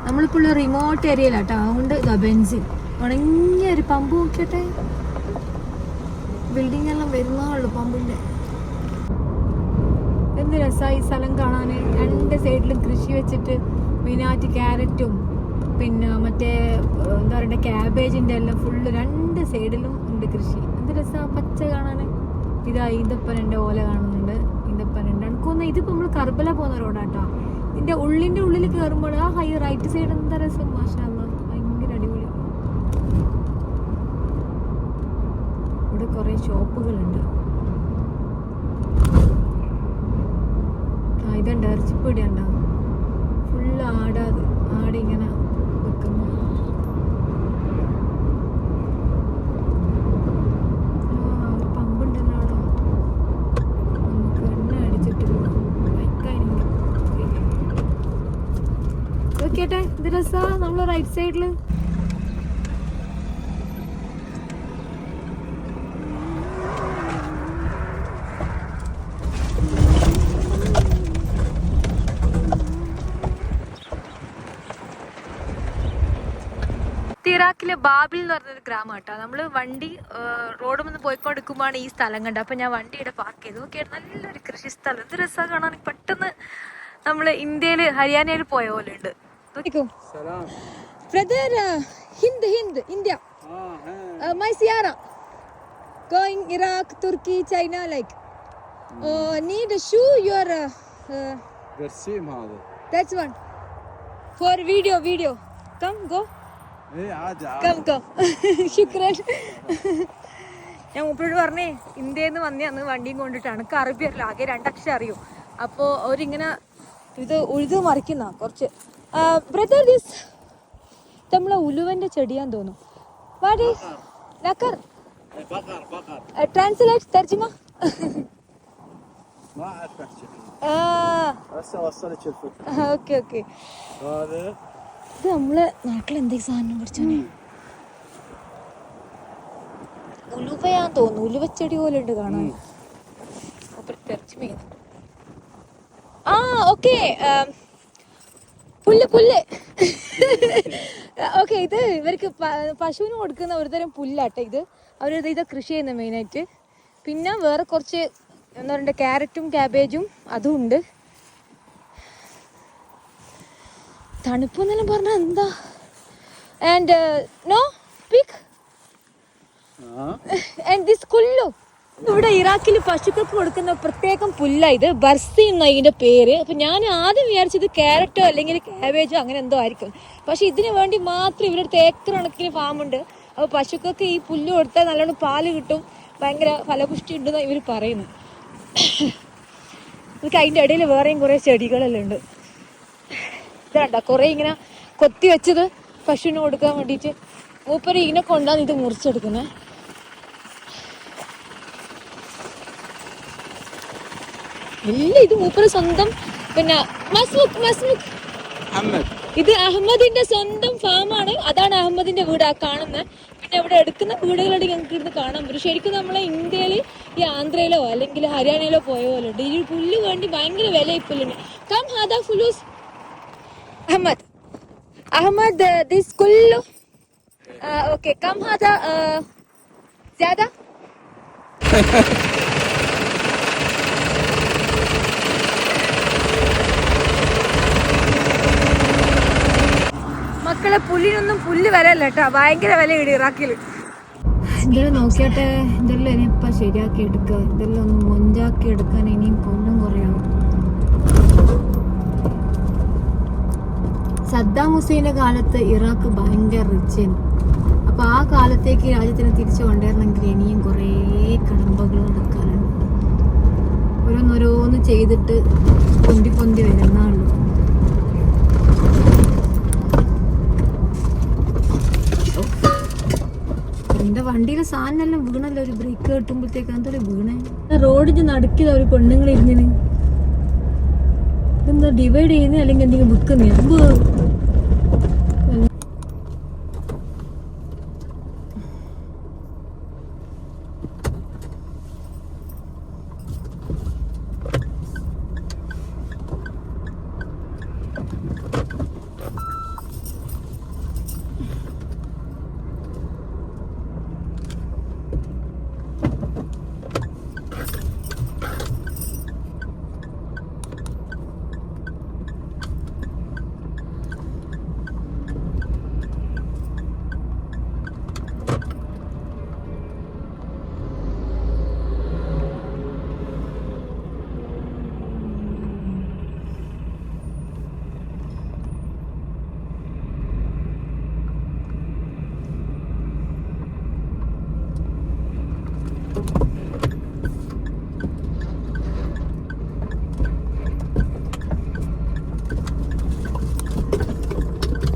നമ്മളിപ്പോൾ ഉള്ള റിമോട്ട് ഏരിയയിലാട്ടോ. അതുകൊണ്ട് ഇതാ ബെൻസിൻ ഉണങ്ങിയ ഒരു പമ്പ് നോക്കിയട്ടെ. ബിൽഡിംഗ് എല്ലാം വരുന്നേ പമ്പിന്റെ. എന്ത് രസമായി സ്ഥലം കാണാൻ. രണ്ട് സൈഡിലും കൃഷി വെച്ചിട്ട് മെയിനായിട്ട് ക്യാരറ്റും പിന്നെ മറ്റേ എന്താ പറയണ്ട ക്യാബേജിന്റെ എല്ലാം ഫുള്ള് രണ്ട് സൈഡിലും ഉണ്ട് കൃഷി. എന്ത് രസമാണ് പച്ച കാണാൻ. ഇതാ ഈന്തപ്പനന്റെ ഓല കാണുന്നുണ്ട്. ഈന്തപ്പനുണ്ട്. എനിക്കൊന്ന് ഇതിപ്പോ നമ്മള് കർബല പോകുന്ന റോഡാട്ടോ. ഇതിന്റെ ഉള്ളിൽ കയറുമ്പോൾ ആ ഹൈ റൈറ്റ് സൈഡ് എന്താ രസം. മാഷാ അല്ലാഹ് ഭയങ്കര അടിപൊളി. ഇവിടെ കുറെ ഷോപ്പുകളുണ്ട്. ഇതുണ്ട് ഇറച്ചിപ്പൊടി ഉണ്ടാവും. ഫുള്ള് ആടാത് ആടിങ്ങനെ വെക്കുന്നു. പമ്പുണ്ടല്ലോ അവിടെ. നമുക്ക് എണ്ണ അടിച്ചിട്ട് നോക്കിയട്ടെ. ഇത് രസാ. നമ്മള് റൈറ്റ് സൈഡില് ഇറാഖിലെ ബാബിൽ എന്ന് പറഞ്ഞൊരു ഗ്രാമം കേട്ടോ. നമ്മള് വണ്ടി റോഡ് നിന്ന് പോയിക്കൊണ്ടിരിക്കുമ്പോഴാണ് ഈ സ്ഥലം കണ്ടത്. അപ്പൊ ഞാൻ വണ്ടി ഇവിടെ പാർക്ക് ചെയ്തു. നോക്കിയാൽ നല്ലൊരു കൃഷി സ്ഥലം. എന്ത് രസമാണ് കാണാൻ. പെട്ടെന്ന് നമ്മള് ഇന്ത്യയില് ഹരിയാനയിൽ പോയ പോലെ ഉണ്ട്. ബ്രദർ ഹിന്ദ് ഇന്ത്യ മൈ സിയാറ going Iraq, Turkey, China like need a shoe your برسيم هذا that's one for video come go ايه عادي come ശുക്രൻ. ഞാൻ മൂപ്പരോട് പറഞ്ഞേ ഇന്ത്യയിൽ നിന്ന് വന്നയാന്ന് വണ്ടിയും കൊണ്ടിട്ടാണ്. എനിക്ക് അറബി അറിയില്ല, ആകെ 2 അക്ഷരം അറിയൂ. അപ്പോൾ അവരിങ്ങനെ ഇത് ഉഴുത് മറിക്കുന്ന കുറച്ച്. ബ്രദർ ദിസ് നമ്മളെ ഉലുവന്റെ ചെടിയാന്ന് തോന്നുന്നു. വാട്ട് ഈസ് ലക്കർ ട്രാൻസ്ലേറ്റ് തർജിമ ما اعرف احكي هسه وصلت الفكره. Okay okay. هذا ഇത് നമ്മളെ നാട്ടിൽ എന്തെങ്കിലും സാധനം പിടിച്ചാണ്. ഉലുവയാന്ന് തോന്നുന്നു. ഉലുവച്ചെടി പോലെ ഉണ്ട് കാണാൻ. ആ ഓക്കെ പുല്ല് ഓക്കെ. ഇത് ഇവർക്ക് പശുവിന് കൊടുക്കുന്ന ഒരുതരം പുല്ലാട്ടെ. ഇത് അവരത് ഇതാ കൃഷി ചെയ്യുന്നത് മെയിനായിട്ട്. പിന്നെ വേറെ കുറച്ച് എന്താ പറയുക ക്യാരറ്റും ക്യാബേജും അതും ഉണ്ട്. തണുപ്പെന്നെല്ലാം പറഞ്ഞാൽ എന്താ. And no speak and this cool. ഇവിടെ ഇറാഖിൽ പശുക്കൾക്ക് കൊടുക്കുന്ന പ്രത്യേകം പുല്ല. ഇത് ബർസി എന്ന ഇതിന്റെ പേര്. അപ്പൊ ഞാൻ ആദ്യം വിചാരിച്ചത് ക്യാരറ്റോ അല്ലെങ്കിൽ ക്യാബേജോ അങ്ങനെ എന്തോ ആയിരിക്കും. പക്ഷെ ഇതിനു വേണ്ടി മാത്രം ഇവരുടെ ഏക്കർ കണക്കിന് ഫാമുണ്ട്. അപ്പോൾ പശുക്കൾക്ക് ഈ പുല്ല് കൊടുത്താൽ നല്ലോണം പാല് കിട്ടും, ഭയങ്കര ഫലപുഷ്ടി ഉണ്ടെന്ന് ഇവർ പറയുന്നു. എനിക്ക് അതിൻ്റെ ഇടയിൽ വേറെയും കുറേ ചെടികളെല്ലാം ഉണ്ട്. ഇതാണ്ട കുറേ ഇങ്ങനെ കൊത്തി വെച്ചത് പശുവിന് കൊടുക്കാൻ വേണ്ടിയിട്ട്. മൂപ്പര് ഇതിനെ കൊണ്ടാണ് ഇത് മുറിച്ചെടുക്കുന്നത്. ഇല്ല, ഇത് മൂപ്പര് സ്വന്തം. പിന്നെ ഇത് അഹമ്മദിന്റെ സ്വന്തം ഫാമാണ്. അതാണ് അഹമ്മദിന്റെ വീട് ആ കാണുന്നത്. പിന്നെ ഇവിടെ എടുക്കുന്ന വീടുകളുടെ ഞങ്ങൾക്ക് ഇവിടുന്ന് കാണാൻ പറ്റും. ശരിക്കും നമ്മളെ ഇന്ത്യയിൽ ഈ ആന്ധ്രയിലോ അല്ലെങ്കിൽ ഹരിയാനയിലോ പോയ പോലെ ഉണ്ട്. ഈ പുല്ല് വേണ്ടി ഭയങ്കര വില ഈ പുല്ലുണ്ട്. കം ഹാദ ഫുലൂസ് Ahmed this Kullu okay come ഹാദ ज़्यादा മക്കളെ പുല്ലിനൊന്നും പുല്ല് വിലയല്ല കേട്ടോ, ഭയങ്കര വിലയിട് ഇറാഖിൽ. ഇതെല്ലാം നോക്കിയാട്ടെ. ഇതെല്ലാം ഇനിയിപ്പം ശരിയാക്കി എടുക്കുക. ഇതെല്ലാം ഒന്ന് മൊഞ്ചാക്കി എടുക്കാൻ ഇനിയും കൊല്ലം കുറയാവും. സദ്ദാം ഹുസൈൻ്റെ കാലത്ത് ഇറാഖ് ഭയങ്കര റിച്ചായിരുന്നു. അപ്പോൾ ആ കാലത്തേക്ക് രാജ്യത്തിന് തിരിച്ചു കൊണ്ടുവരണമെങ്കിൽ ഇനിയും കുറേ കടമ്പകൾ നടക്കാനുണ്ട്. ഓരോന്നോരോന്ന് ചെയ്തിട്ട് പൊന്തി വരുന്നുള്ളൂ. എന്റെ വണ്ടിയിലെ സാധനം എല്ലാം വീണല്ലോ. ഒരു ബ്രേക്ക് കിട്ടുമ്പോഴത്തേക്ക് എന്തോ വീണേ. റോഡിന് നടുക്കില്ല ഒരു പെണ്ണുങ്ങൾ ഇരുന്നിന്. ഇതെന്താ ഡിവൈഡ് ചെയ്യുന്ന അല്ലെങ്കിൽ എന്തെങ്കിലും വിൽക്കുന്ന.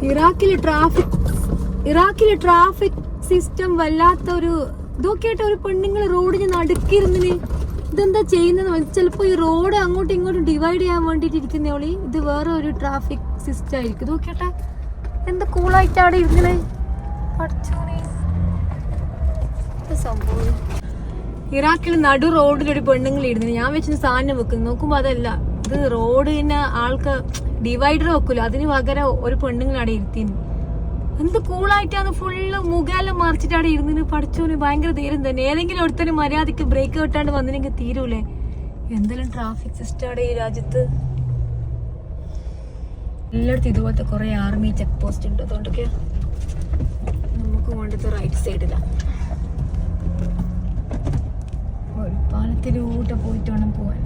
ഇറാഖിലെ ട്രാഫിക് സിസ്റ്റം വല്ലാത്ത ഒരു ഇതൊക്കെയായിട്ട് ഒരു പെണ്ണുങ്ങൾ റോഡിന് നടുക്കിരുന്നിന് ഇതെന്താ ചെയ്യുന്നത്? ചിലപ്പോ ഈ റോഡ് അങ്ങോട്ടും ഇങ്ങോട്ടും ഡിവൈഡ് ചെയ്യാൻ വേണ്ടിട്ട് ഇരിക്കുന്നോളി. ഇത് വേറെ ഒരു ട്രാഫിക് സിസ്റ്റം ആയിരിക്കും. ഇതൊക്കെയാട്ടെ എന്താ കൂളായിട്ട് അവിടെ ഇരുന്നേ. സംഭവം ഇറാഖിൽ നടു റോഡിലൊരു പെണ്ണുങ്ങൾ ഇരുന്നു. ഞാൻ വെച്ചിന് സാധനം വെക്കുന്നു, നോക്കുമ്പോ അതല്ല, ഇത് റോഡിന് ആൾക്ക് ഡിവൈഡർ വെക്കൂല, അതിന് പകരം ഒരു പെണ്ണുങ്ങൾ അവിടെ ഇരുത്തിന്. എന്ത് കൂളായിട്ടാണ് ഫുള്ള് മുഖാലം മറിച്ചിട്ട് അവിടെ ഇരുന്നിന്. പഠിച്ചോന് ഭയങ്കര ധൈര്യം തന്നെ. ഏതെങ്കിലും ഒരുത്തരം മര്യാദക്ക് ബ്രേക്ക് കിട്ടാണ്ട് വന്നിനെങ്കിൽ തീരൂലേ. എന്തെല്ലാം ട്രാഫിക് സിസ്റ്റം അവിടെ ഈ രാജ്യത്ത്. എല്ലായിടത്തും ഇതുപോലത്തെ കുറെ ആർമി ചെക്ക് പോസ്റ്റ് ഉണ്ട്. അതുകൊണ്ടൊക്കെ നമുക്ക് വേണ്ടത് റൈറ്റ് സൈഡിലാണ്. ഒരു പാലത്തിലൂടെ പോയിട്ട് വേണം പോവാൻ.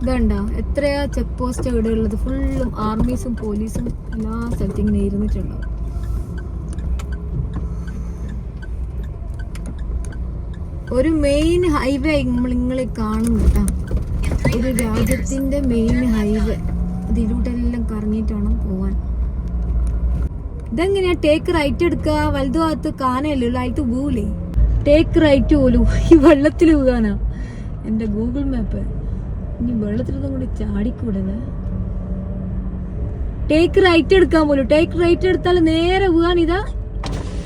ഇതണ്ട എത്രയാ ചെക്ക് പോസ്റ്റ് ഇവിടെ ഉള്ളത്. ഫുള്ളും ആർമീസും പോലീസും എല്ലാ സ്ഥലത്തും ഇങ്ങനെ ഇരുന്നിട്ടുണ്ടാവും. ഒരു മെയിൻ ഹൈവേ നിങ്ങൾ കാണുന്നു കേട്ടാ. ഒരു രാജ്യത്തിന്റെ മെയിൻ ഹൈവേ. ഇതിലൂടെ എല്ലാം കറങ്ങിയിട്ട് വേണം പോവാൻ. ഇതെങ്ങനെയാ ടേക്ക് റൈറ്റ് എടുക്കുക? വലതു ഭാഗത്ത് കാനയല്ലോ, അതിലത്ത് പോകൂലേ? ടേക്ക് റൈറ്റ് പോലും ഈ വെള്ളത്തിൽ പോകാനാ എന്റെ ഗൂഗിൾ മാപ്പ്. ഇനി വെള്ളത്തിലൊന്നും കൂടി ചാടിക്കൂടെ? ടേക്ക് റൈറ്റ് എടുക്കാൻ പോലും. ടേക്ക് റൈറ്റ് എടുത്താൽ നേരെ പോകാൻ ഇതാ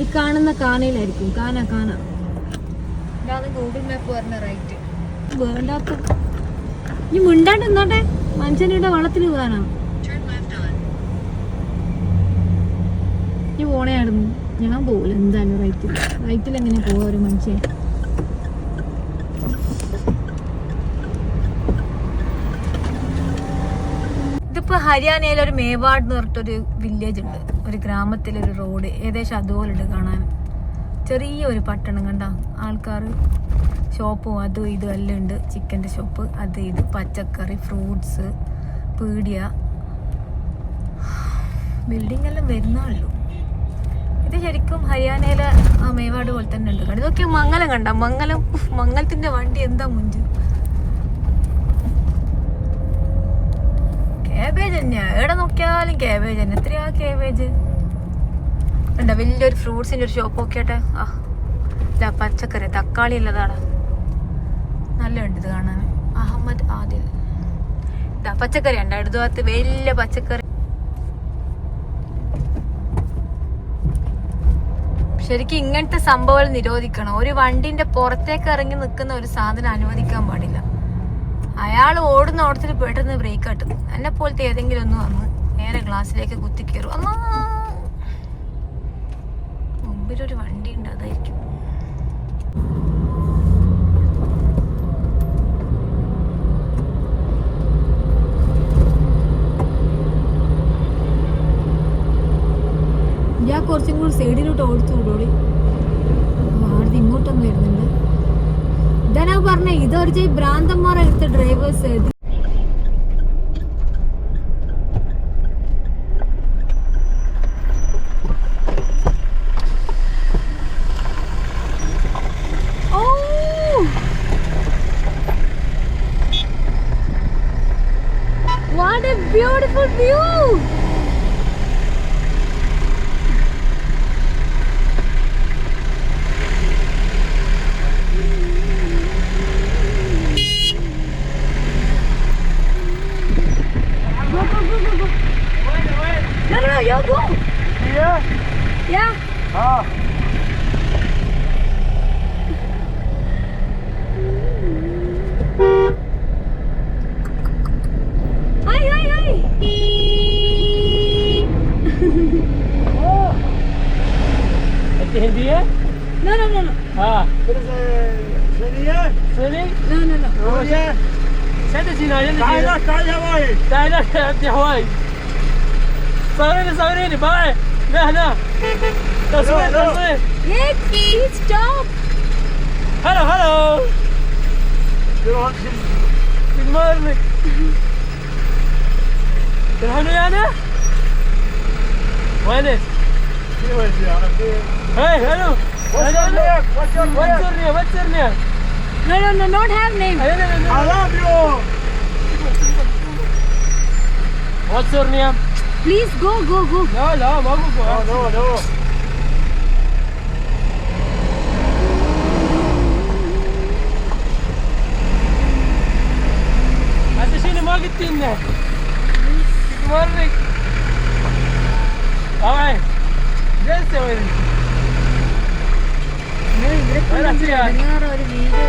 ഈ കാണുന്ന കാനയിലായിരിക്കും. കാന ഇതാണ് ഗൂഗിൾ മാപ്പ് പറഞ്ഞ റൈറ്റ്. വേണ്ടാത്ത ഇനി മിണ്ടാണ്ട് എന്നാട്ടെ. മനുഷ്യനിവിടെ വെള്ളത്തിൽ പോകാനാ ഇനി പോണേയായിരുന്നു. ഞാൻ പോകില്ല എന്തായാലും റൈറ്റിൽ എങ്ങനെ പോവാ ഒരു മനുഷ്യൻ? ഇതിപ്പോ ഹരിയാനയിൽ ഒരു മേവാഡ് എന്ന് പറഞ്ഞിട്ടൊരു വില്ലേജ് ഉണ്ട്. ഒരു ഗ്രാമത്തിലൊരു റോഡ് ഏകദേശം അതുപോലെ ഉണ്ട് കാണാൻ. ചെറിയൊരു പട്ടണം കണ്ട. ആൾക്കാർ ഷോപ്പും അതും ഇതും എല്ലാം ഉണ്ട്. ചിക്കൻ്റെ ഷോപ്പ്, അത് ഇത്, പച്ചക്കറി, ഫ്രൂട്ട്സ്, പീടിയ, ബിൽഡിംഗ് എല്ലാം വരുന്നുള്ളൂ. ഇത് ശരിക്കും ഹരിയാനയിലെ ആ മേവാട് പോലെ തന്നെ ഉണ്ട്. ഇതൊക്കെ മംഗലം കണ്ട. മംഗലത്തിന്റെ വണ്ടി എന്താ മുഞ്ച്. കാബേജ് തന്നെയാ, എവിടെ നോക്കിയാലും കാബേജ് തന്നെ. എത്രയാ കാബേജ് ഉണ്ട. വലിയൊരു ഫ്രൂട്ട്സിന്റെ ഒരു ഷോപ്പ് നോക്കിയാട്ടെ. ഇല്ല പച്ചക്കറി, തക്കാളി ഉള്ളതാണ്. നല്ല ഉണ്ട് ഇത് കാണാൻ. അഹമ്മദ് ആദിൽ പച്ചക്കറി ഉണ്ട്. അടുത്ത ഭാഗത്ത് വലിയ പച്ചക്കറി. ശരിക്കും ഇങ്ങനത്തെ സംഭവങ്ങൾ നിരോധിക്കണം. ഒരു വണ്ടിന്റെ പുറത്തേക്ക് ഇറങ്ങി നിൽക്കുന്ന ഒരു സാധനം അനുവദിക്കാൻ പാടില്ല. അയാൾ ഓടുന്ന ഓടത്തിൽ പെട്ടെന്ന് ബ്രേക്ക് കട്ടും. എന്നെ പോലത്തെ ഏതെങ്കിലും ഒന്ന് വന്ന് നേരെ ഗ്ലാസ്സിലേക്ക് കുത്തിക്കയറും. അമ്മ മുമ്പിലൊരു വണ്ടി ഉണ്ട്, അതായിരിക്കും. ഞാൻ കുറച്ചും കൂടി സൈഡിലോട്ട് ഓടിച്ചു വിടോളി. ആദ്യം ഇങ്ങോട്ടൊന്നും വരുന്നുണ്ട്. ഇതാ പറഞ്ഞ ഇതൊരു ഭ്രാന്തന്മാർ എടുത്ത drivers. What a beautiful view! No, you go. Yeah? Yeah. Ah. Hi. Oh. It's Hindi? No. Ah. What is it? Syria? No. Syria? تعال هواي. تعال يا هواي. صوريني باي. هنا تصوير. Yes, please stop. هلو Good morning. تروحون ويانا؟ وينك؟ Hey, hello. What's your name? What's your name? No, not have name. I love you. What's your name? Please go. لا لا ما بقول. No. هذا شيء ما قلت لنا. مرك. آه. جالس وين؟ ഒരു video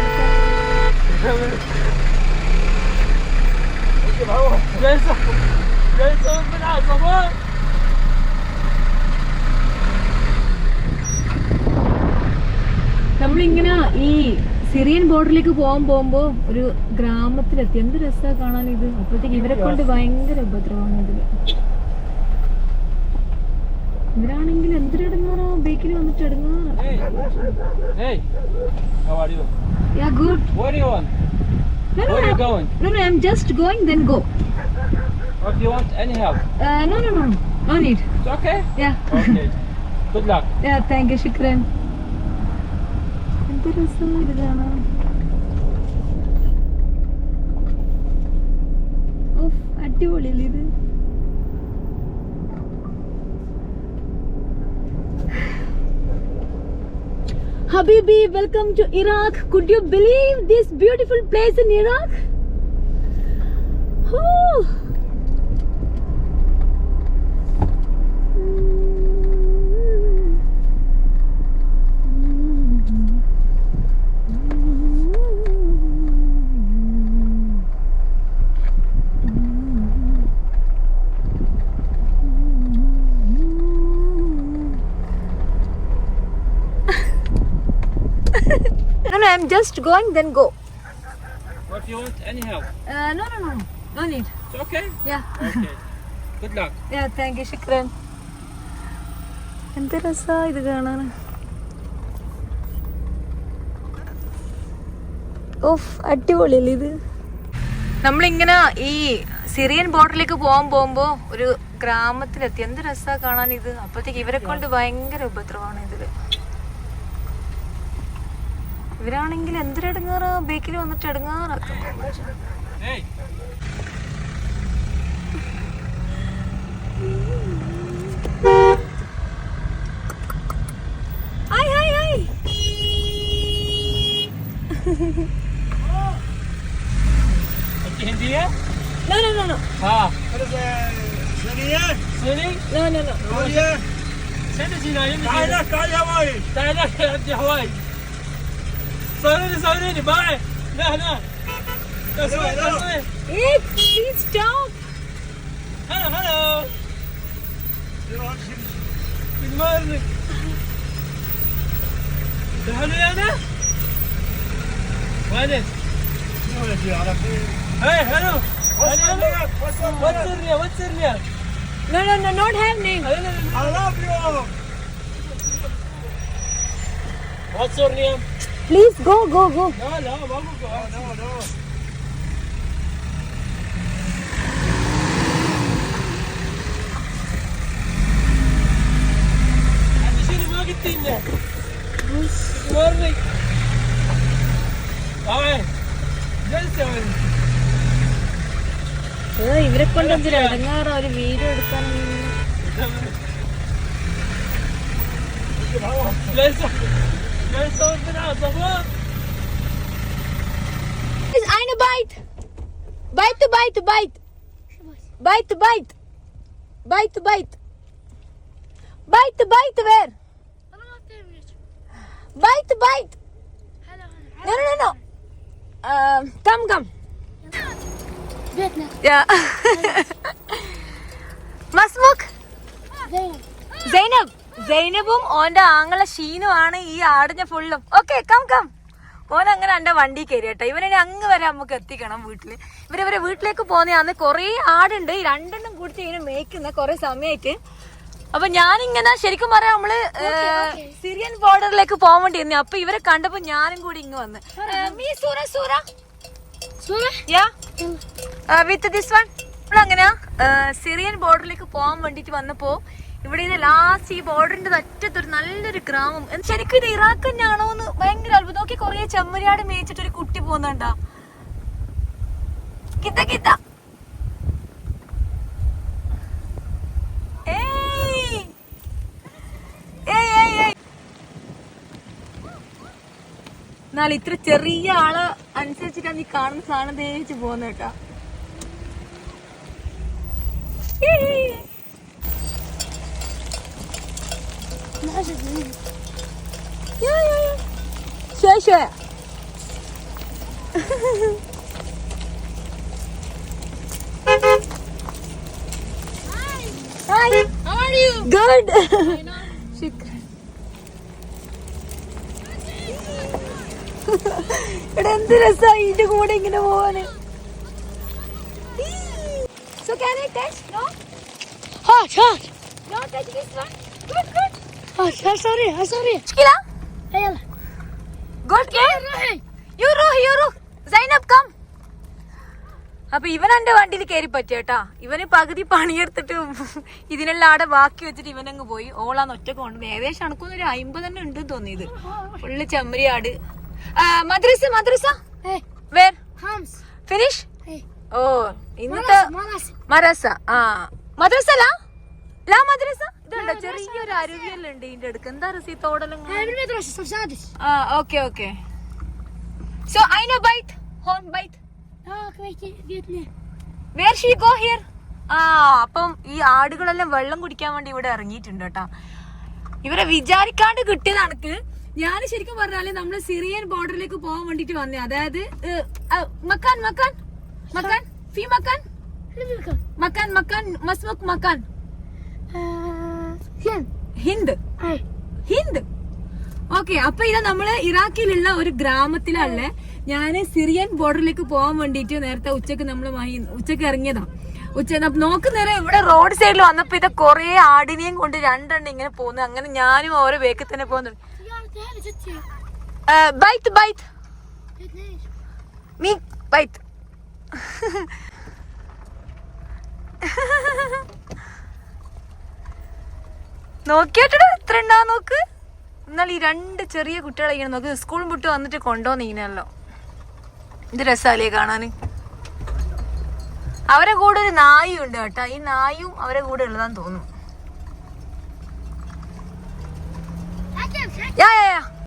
جالس بالعصابات. നമ്മളിങ്ങനെ ഈ Syrian ബോർഡറിലേക്ക് പോകുമ്പോ ഒരു ഗ്രാമത്തിലെത്തി. എന്ത് രസമാണ് കാണാൻ ഇത്. അപ്പോഴത്തേക്ക് ഇവരെ കൊണ്ട് ഭയങ്കര ഉപദ്രവമാണ് ഇതില്. ഇവരാണെങ്കിൽ എന്തിനെടുങ്ങാറോ ബേക്കിൽ വന്നിട്ട് എടുങ്ങാറോ. Hey, how are you? Yeah, good. Where do you want? No, Where are you going? No, I'm just going, then go. Or do you want any help? No, no need. It's okay? Yeah. Okay. Good luck. Yeah, thank you, ശുക്രൻ. എന്ത് രസം ഇത് കാണാൻ. Of, അടിപൊളിയല്ലേ ഇത്. Habibi, welcome to Iraq. Could you believe this beautiful place in Iraq? Oh. No, I'm just going, then go. Or do you want any help? No need. It's okay? Yeah. Okay. Good luck. Yeah, thank you, ശുക്രൻ. എന്ത് രസാ ഇത് കാണാൻ. Of, അടിപൊളിയല്ലേ ഇത്. നമ്മളിങ്ങനെ ഈ Syrian ബോർഡറിലേക്ക് പോകുമ്പോ ഒരു ഗ്രാമത്തിലെത്തി. എന്ത് രസാ കാണാൻ ഇത്. അപ്പോഴത്തേക്ക് ഇവരെ കൊണ്ട് ഭയങ്കര ഉപദ്രവമാണ് ഇതില്. ഇവരാണെങ്കിൽ എന്തിനെടുങ്ങാറോ ബേക്കിൽ വന്നിട്ട് എടുങ്ങാറാക്കും. Hey. Hi. Okay, Hindi hai? No. हाँ. What is it? Sunny? No. Send us in here. تعال هواي. تعال عندي هواي. صوروني باي. هنا. Hey, please stop. Hello. Good morning. تحلو يا أنا؟ وين؟ Hey, hello. What's your name? No, not have name. I love you. What's your name? Please go. No, ما بقول. No. هذا شيء ما قلت لنا. ورني. آه. جلسة وين؟ ഇവരെ കൊണ്ട് എന്തൊരു ഇടങ്ങാറോ ഒരു video എടുക്കാൻ. ليش بالعصابات؟ Eine Bite where? Bite. No. Come. Yeah. മസ്മുഖ്. സൈനബും ഓന്റെ ആങ്ങള ഷീനുമാണ് ഈ ആടിഞ്ഞ ഫുള്ളും. Okay, come. ഓൻ അങ്ങനെ എന്റെ വണ്ടി കയറി കേട്ടോ. ഇവനെ അങ്ങ് വരെ നമുക്ക് എത്തിക്കണം വീട്ടില്. ഇവരെ വീട്ടിലേക്ക് പോന്നെയാന്ന്. കൊറേ ആടുണ്ട്. ഈ രണ്ടെണ്ണം കൂടിച്ച് ഇങ്ങനെ മേയ്ക്കുന്ന കൊറേ സമയമായിട്ട്. അപ്പൊ ഞാനിങ്ങനെ ശരിക്കും പറയാം നമ്മള് സിറിയൻ ബോർഡറിലേക്ക് പോകാൻ വേണ്ടി ഇരുന്നു. അപ്പൊ ഇവരെ കണ്ടപ്പോ ഞാനും കൂടി ഇങ്ങ് വന്ന്. With this one. നമ്മളങ്ങനെ സിറിയൻ ബോർഡറിലേക്ക് പോകാൻ വേണ്ടിട്ട് വന്നപ്പോ ഇവിടെ നിന്ന് ലാസ്റ്റ് ഈ ബോർഡറിന്റെ അറ്റത്തൊരു നല്ലൊരു ഗ്രാമം. ശരിക്കും ഇത് ഇറാഖ് തന്നെയാണോ എന്ന് ഭയങ്കര അത്ഭുതം. നോക്കി കൊറേ ചെമ്മരിയാട് മേയിച്ചിട്ട് ഒരു കുട്ടി പോകുന്നുണ്ടാ. കിത്ത എന്നാൽ ഇത്ര ചെറിയ ആള് അനുസരിച്ചിട്ടാണ് നീ കാണുന്ന സാധനം തേച്ച് പോകുന്ന കേട്ടാ. Hi. How are you? Good. Shukran. ഇവിടെ എന്ത് രസമായി ഇതിന്റെ കൂടെ ഇങ്ങനെ പോവാന്. So can I touch? No? Hot. No touch this one. Good, good. Oh, sorry. Shkila? Hey, Good, good. You Ruh. Zainab, come. അപ്പൊ ഇവൻ എന്റെ വണ്ടിയിൽ കയറി പറ്റേട്ടാ. ഇവന് പകുതി പണിയെടുത്തിട്ട് ഇതിനെല്ലാം ആടെ ബാക്കി വെച്ചിട്ട് ഇവനങ്ങ് പോയി. ഓളാന്ന് ഒറ്റ കൊണ്ട് ഏകദേശം അണക്കൊന്നും ഒരു 50 തന്നെ ഉണ്ട് തോന്നിയത്. ഫുള്ള് ചെമ്മരിയാട്. മദ്രസ വേർ ഫിനിഷ്. ഓ ഇന്നത്തെ മദ്രസ. മദ്രസ ഇതുണ്ടോ ചെറിയൊരു അരുവിയെല്ലാം ഉണ്ട് ഇതിന്റെ അടുക്ക്. എന്താ രസി തോടെല്ലാം. Okay so I know bite home bite. Where she go here? അപ്പം ഈ ആടുകളെല്ലാം വെള്ളം കുടിക്കാൻ വേണ്ടി ഇവിടെ ഇറങ്ങിയിട്ടുണ്ട് കേട്ടാ. ഇവരെ വിചാരിക്കാണ്ട് കിട്ടിയത് കണക്ക്. ഞാൻ ശരിക്കും പറഞ്ഞാല് നമ്മള് സിറിയൻ ബോർഡറിലേക്ക് പോകാൻ വേണ്ടിട്ട് വന്നേ. അതായത് മക്കാൻ ഹിന്ദ്. ഓക്കെ, അപ്പൊ ഇതാ നമ്മള് ഇറാഖിലുള്ള ഒരു ഗ്രാമത്തിലല്ലേ. ഞാന് സിറിയൻ ബോർഡറിലേക്ക് പോകാൻ വേണ്ടിട്ട് നേരത്തെ ഉച്ചക്ക് ഇറങ്ങിയതാ. നോക്കുന്നേരം ഇവിടെ റോഡ് സൈഡിൽ വന്നപ്പോ ഇത് കൊറേ ആടിനെയും കൊണ്ട് 2 എണ്ണം ഇങ്ങനെ പോകുന്നു. അങ്ങനെ ഞാനും ഓരോ വേക്കിൽ തന്നെ പോകുന്നു. ബൈത്ത് നോക്കിയാട്ടോ എത്ര ഉണ്ടാ നോക്ക്. എന്നാൽ ഈ 2 ചെറിയ കുട്ടികളെ ഇങ്ങനെ നോക്ക്. സ്കൂളും വിട്ട് വന്നിട്ട് കൊണ്ടുവന്നിങ്ങനല്ലോ. ഇത് രസാലേ കാണാന്. അവരെ കൂടെ ഒരു നായും ഉണ്ട് കേട്ടാ. ഈ നായും അവരെ കൂടെ ഉള്ളതാന്ന് തോന്നുന്നു.